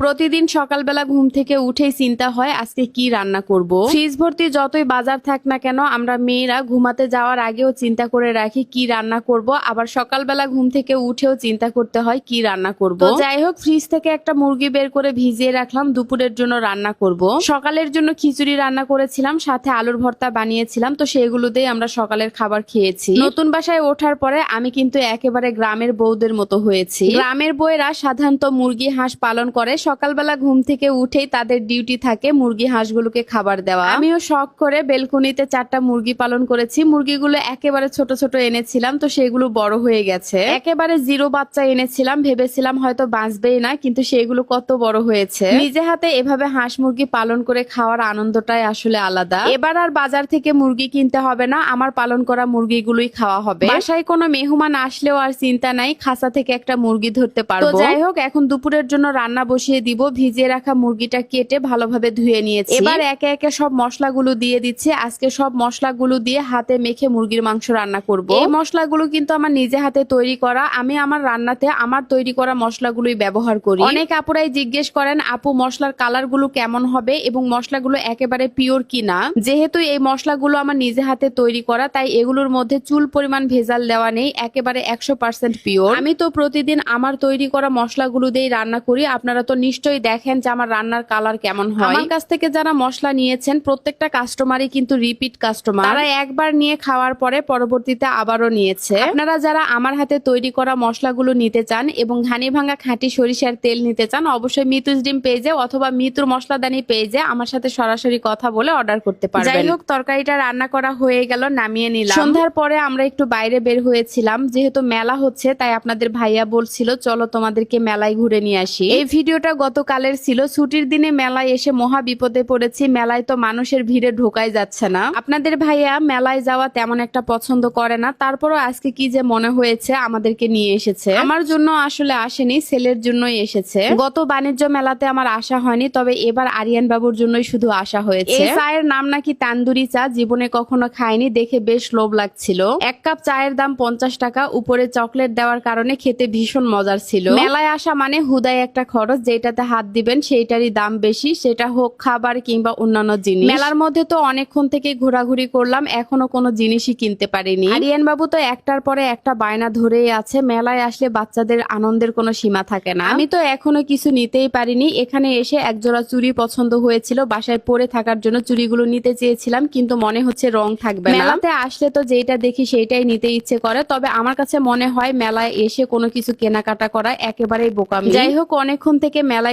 প্রতিদিন সকালবেলা ঘুম থেকে উঠেই চিন্তা হয় আজকে কি রান্না করব। ফ্রিজ ভর্তি যতই বাজার থাক না কেন আমরা মেয়েরা ঘুমাতে যাওয়ার আগেও চিন্তা করে রাখি কি রান্না করব, আবার সকালবেলা ঘুম থেকে উঠেও চিন্তা করতে হয় কি রান্না করব। তো যাই হোক, ফ্রিজ থেকে একটা মুরগি বের করে ভিজিয়ে রাখলাম, দুপুরের জন্য রান্না করব। সকালের জন্য খিচুড়ি রান্না করেছিলাম, সাথে আলুর ভর্তা বানিয়েছিলাম, তো সেগুলো দিয়ে আমরা সকালের খাবার খেয়েছি। নতুন বাসায় ওঠার পরে আমি কিন্তু একেবারে গ্রামের বউদের মতো হয়েছি। গ্রামের বউয়েরা সাধারণত মুরগি হাঁস পালন করে, সকালবেলা ঘুম থেকে উঠেই তাদের ডিউটি থাকে মুরগি হাঁসগুলোকে খাবার দেওয়া। আমিও শখ করে বেলকনিতে 4টা মুরগি পালন করেছি। মুরগিগুলো একেবারে ছোট ছোট এনেছিলাম, তো সেগুলো বড় হয়ে গেছে। একেবারে 0 বাচ্চা এনেছিলাম, ভেবেছিলাম হয়তো বাঁচবেই না, কিন্তু সেগুলো কত বড় হয়েছে। নিজে হাতে এভাবে হাঁস মুরগি পালন করে খাওয়ার আনন্দটাই আসলে আলাদা। এবার আর বাজার থেকে মুরগি কিনতে হবে না, আমার পালন করা মুরগিগুলোই খাওয়া হবে। বাসায় কোনো মেহমান আসলেও আর চিন্তা নাই, খাসা থেকে একটা মুরগি ধরতে পারবো। তো যাই হোক, এখন দুপুরের জন্য রান্না বসিয়ে দিব। ভিজিয়ে রাখা মুরগিটা কেটে ভালোভাবে ধুয়ে নিয়েছি। এবার একে একে সব মশলাগুলো দিয়ে দিচ্ছি। আজকে সব মশলাগুলো দিয়ে হাতে মেখে মুরগির মাংস রান্না করব। এই মশলাগুলো কিন্তু আমার নিজে হাতে তৈরি করা। আমি আমার রান্নাতে আমার তৈরি করা মশলাগুলোই ব্যবহার করি। অনেক আপুরাই জিজ্ঞেস করেন আপু মশলার কালার গুলো কেমন হবে এবং মশলাগুলো একেবারে পিওর কিনা। যেহেতু এই মশলাগুলো আমার নিজে হাতে তৈরি করা, তাই এগুলোর মধ্যে চুল পরিমাণ ভেজাল দেওয়া নেই, একেবারে 100% পিওর। আমি তো প্রতিদিন আমার তৈরি করা মশলাগুলো দিয়ে রান্না করি। আপনারা তো নিশ্চয়ই দেখেন যে আমার রান্নার কালার কেমন হয়। আমার কাছ থেকে যারা মশলা নিয়েছেন প্রত্যেকটা কাস্টমারই কিন্তু রিপিট কাস্টমার। তারা একবার নিয়ে খাওয়ার পরে পরবর্তীতে আবারও নিয়েছে। আপনারা যারা আমার হাতে তৈরি করা মশলাগুলো নিতে চান এবং ঘানি ভাঙা খাঁটি সরিষার তেল নিতে চান, অবশ্যই মিতুস ডিম পেজে অথবা মিতুর মশলাদানি পেজে আমার সাথে সরাসরি কথা বলে অর্ডার করতে পারবেন। যাই হোক, তরকারিটা রান্না করা হয়ে গেল, নামিয়ে নিলাম। সন্ধ্যার পরে আমরা একটু বাইরে বের হয়েছিলাম, যেহেতু মেলা হচ্ছে তাই আপনাদের ভাইয়া বলছিল চলো তোমাদেরকে মেলায় ঘুরে নিয়ে আসি। এই ভিডিওটা গতকালের ছিল। ছুটির দিনে মেলায় এসে মহা বিপদে পড়েছি। মেলায় তো মানুষের ভিড়ে ঢোকাই যাচ্ছে না। আপনাদের ভাইয়া মেলায় যাওয়া তেমন একটা পছন্দ করে না, তারপরও আজকে কি যে মনে হয়েছে আমাদেরকে নিয়ে এসেছে। আমার জন্য আসলে আসেনি, ছেলের জন্যই এসেছে। গত বাণিজ্য মেলাতে আমার আসা হয়নি, তবে এবার আরিয়ান বাবুর জন্যই শুধু আসা হয়েছে। এই চায়ের নাম নাকি তান্দুরি চা, জীবনে কখনো খাইনি, দেখে বেশ লোভ লাগছিল। 1 কাপ চায়ের দাম 50 টাকা, উপরে চকলেট দেওয়ার কারণে খেতে ভীষণ মজার ছিল। মেলায় আসা মানে হুদাই একটা খরচ, যেটাতে হাত দিবেন সেইটারই দাম বেশি, সেটা হোক খাবার কিংবা অন্যান্য জিনিস। মেলার মধ্যে তো অনেকক্ষণ থেকে ঘোরাঘুরি করলাম, এখনো কোনো জিনিসই কিনতে পারিনি। আরিয়ান বাবু তো একটার পরে একটা বায়না ধরেই আছে। মেলায় আসলে বাচ্চাদের আনন্দের কোনো সীমা থাকে না। আমি তো এখনো কিছু নিতেই পারিনি। এখানে এসে একজোড়া চুড়ি পছন্দ হয়েছিল, বাসায় পরে থাকার জন্য চুড়িগুলো নিতে চেয়েছিলাম, কিন্তু মনে হচ্ছে রং থাকবে না। মেলাতে আসলে তো যেটা দেখি সেইটাই নিতে ইচ্ছে করে, তবে আমার কাছে মনে হয় মেলায় এসে কোনো কিছু কেনাকাটা করা একেবারেই বোকামি। যাই হোক, অনেকক্ষণ থেকে মেলায়